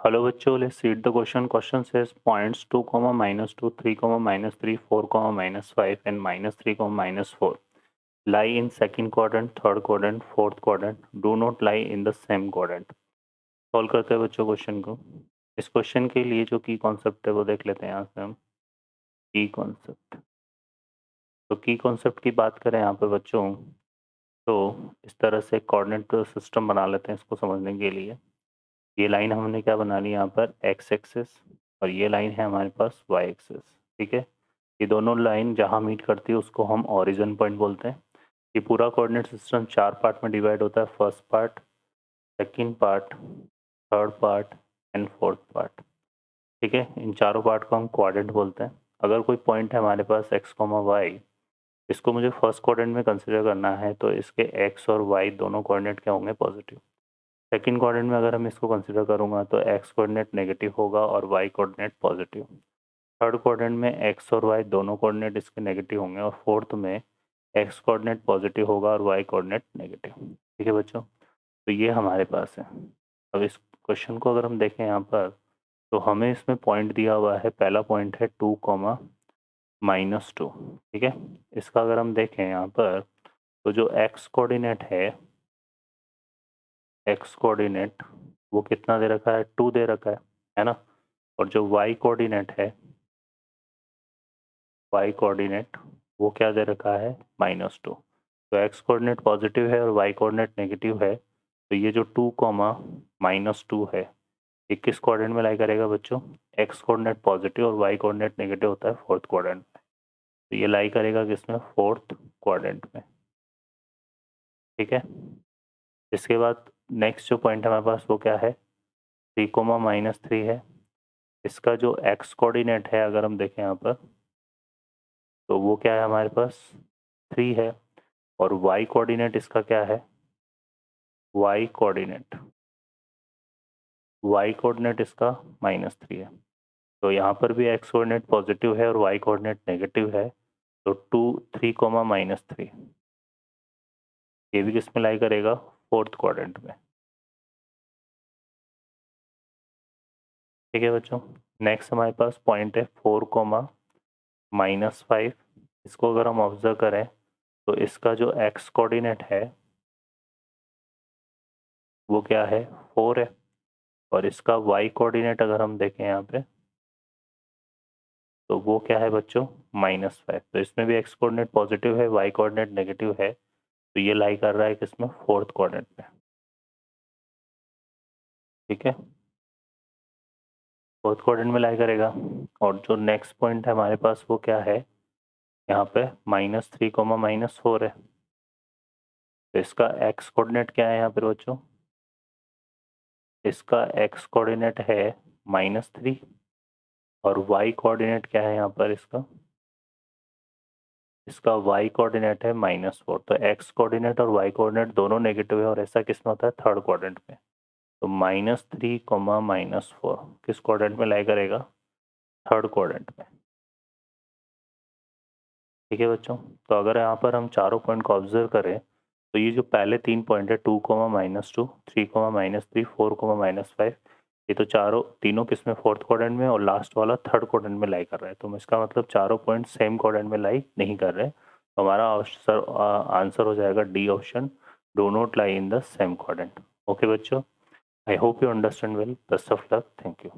Hello बच्चों, let's read the question. Question says points 2, -2, 3, -3, 4, -5 and -3, -4 lie in second quadrant, third quadrant, fourth quadrant. Do not lie in the same quadrant. Solve करते हैं बच्चों question को. इस question के लिए जो की कॉन्सेप्ट है वो देख लेते हैं यहाँ से हम. की कॉन्सेप्ट, तो की कॉन्सेप्ट की बात करें यहाँ पे बच्चों, तो इस तरह से कोऑर्डिनेट सिस्टम बना लेते हैं इसको समझने के लिए. ये लाइन हमने क्या बना ली यहाँ पर, एक्स एक्सिस, और ये लाइन है हमारे पास वाई एक्सिस. ठीक है, ये दोनों लाइन जहाँ मीट करती है उसको हम ओरिजिन पॉइंट बोलते हैं. ये पूरा कोऑर्डिनेट सिस्टम 4 पार्ट में डिवाइड होता है. First part, second part, third part and fourth part. ठीक है, इन चारों पार्ट को हम क्वाड्रेंट बोलते हैं. अगर कोई पॉइंट है हमारे पास एक्स कॉमा वाई, इसको मुझे फर्स्ट क्वाड्रेंट में कंसिडर करना है, तो इसके एक्स और वाई दोनों कोऑर्डिनेट क्या होंगे, पॉजिटिव. सेकंड कोऑर्डिनेट में अगर हम इसको कंसिडर करूँगा तो एक्स कोऑर्डिनेट नेगेटिव होगा और Y coordinate positive. Third coordinate में एक्स और वाई दोनों कोऑर्डिनेट इसके नेगेटिव होंगे, और फोर्थ में एक्स कोऑर्डिनेट पॉजिटिव होगा और वाई कोऑर्डिनेट नेगेटिव. ठीक है बच्चों, तो ये हमारे पास है. अब इस क्वेश्चन को अगर हम देखें यहाँ पर, तो हमें इसमें पॉइंट दिया हुआ है. पहला पॉइंट है 2, -2. ठीक है, इसका अगर हम देखें यहाँ पर, तो जो एक्स कोऑर्डिनेट वो कितना दे रखा है, 2 दे रखा है ना. और जो वाई कोऑर्डिनेट वो क्या दे रखा है, -2. तो एक्स कोऑर्डिनेट पॉजिटिव है और वाई कोऑर्डिनेट नेगेटिव है. तो ये जो 2, -2 है, ये किस कोऑर्डिनेट में लाई करेगा बच्चों, एक्स कोऑर्डिनेट पॉजिटिव और वाई कोऑर्डिनेट नेगेटिव होता है फोर्थ क्वाड्रेंट में. तो ये लाई करेगा किसमें, फोर्थ क्वाड्रेंट में. ठीक है, इसके बाद नेक्स्ट जो पॉइंट हमारे पास वो क्या है, 3, -3 है. इसका जो एक्स कोऑर्डिनेट है अगर हम देखें यहाँ पर, तो वो क्या है हमारे पास, 3 है. और वाई कोऑर्डिनेट इसका क्या है, वाई कोऑर्डिनेट इसका -3 है. तो यहाँ पर भी एक्स कोऑर्डिनेट पॉजिटिव है और वाई कोऑर्डिनेट नेगेटिव है. तो 2, 3, -3 ये भी किस में लाई करेगा, फोर्थ क्वाड्रेंट में. ठीक है बच्चों, नेक्स्ट हमारे पास पॉइंट है 4, -5. इसको अगर हम ऑब्जर्व करें तो इसका जो एक्स कोऑर्डिनेट है वो क्या है, 4 है. और इसका वाई कोऑर्डिनेट अगर हम देखें यहाँ पे, तो वो क्या है बच्चों, -5. तो इसमें भी एक्स कोऑर्डिनेट पॉजिटिव है, वाई कोऑर्डिनेट नेगेटिव है. तो ये लाई कर रहा है किसमें, फोर्थ क्वाड्रेंट में. ठीक है, फोर्थ क्वाड्रेंट में लाई करेगा. और जो नेक्स्ट पॉइंट है हमारे पास वो क्या है, यहाँ पे -3, -4 है. तो इसका एक्स कोऑर्डिनेट क्या है यहाँ पर बच्चों, इसका एक्स कोऑर्डिनेट है -3. और वाई कोऑर्डिनेट क्या है यहाँ पर इसका वाई कोऑर्डिनेट है -4. तो एक्स कोऑर्डिनेट और वाई कोऑर्डिनेट दोनों नेगेटिव है, और ऐसा किस में होता है, थर्ड क्वाड्रेंट में. तो -3, -4 किस क्वाड्रेंट में लाई करेगा, थर्ड क्वाड्रेंट में. ठीक है बच्चों, तो अगर यहाँ पर हम चारों पॉइंट को ऑब्जर्व करें, तो ये जो पहले 3 पॉइंट है 2, -2, 3, -3, 4, -5, ये तो तीनों किस में, फोर्थ क्वाड्रेंट में, और लास्ट वाला थर्ड क्वाड्रेंट में लाई कर रहा है. तो इसका मतलब चारों पॉइंट सेम क्वाड्रेंट में लाई नहीं कर रहे. तो हमारा आंसर हो जाएगा D option, do not lie in the same quadrant. Okay बच्चों, I hope you understand well. Best of luck, thank you.